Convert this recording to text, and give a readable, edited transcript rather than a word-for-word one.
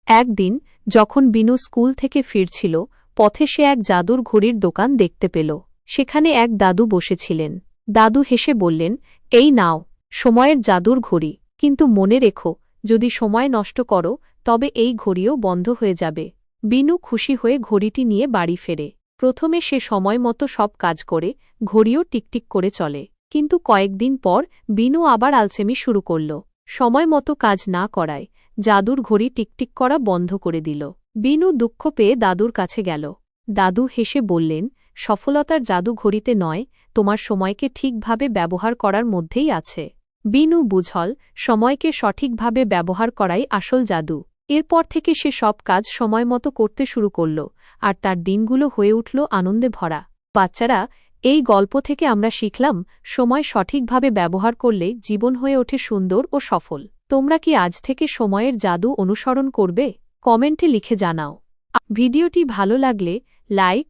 একদিন যখন বিনু স্কুল থেকে ফিরছিল পথে সে এক জাদুর ঘড়ির দোকান দেখতে পেল। সেখানে এক দাদু বসেছিলেন। দাদু হেসে বললেন, এই নাও সময়ের জাদুর ঘড়ি, কিন্তু মনে রেখো, যদি সময় নষ্ট করো তবে এই ঘড়িও বন্ধ হয়ে যাবে। বিনু খুশি হয়ে ঘড়িটি নিয়ে বাড়ি ফেরে। প্রথমে সে সময় মতো সব কাজ করে, ঘড়িও টিকটিক করে চলে। কিন্তু কয়েকদিন পর বিনু আবার আলসেমি শুরু করল। সময় মতো কাজ না করায় জাদুর ঘড়ি টিকটিক করা বন্ধ করে দিল। বিনু দুঃখ পেয়ে দাদুর কাছে গেল। দাদু হেসে বললেন, সফলতার জাদু ঘড়িতে নয়, তোমার সময়কে ঠিকভাবে ব্যবহার করার মধ্যেই আছে। বিনু বুঝল, সময়কে সঠিকভাবে ব্যবহার করাই আসল জাদু। এরপর থেকে সে সব কাজ সময়মতো করতে শুরু করল, আর তার দিনগুলো হয়ে উঠল আনন্দে ভরা। বাচ্চারা, এই গল্প থেকে আমরা শিখলাম, সময় সঠিকভাবে ব্যবহার করলে জীবন হয়ে ওঠে সুন্দর ও সফল। তোমরা কি আজ থেকে সময়ের জাদু অনুসরণ করবে? কমেন্টে লিখে জানাও। ভিডিওটি ভালো লাগলে লাইক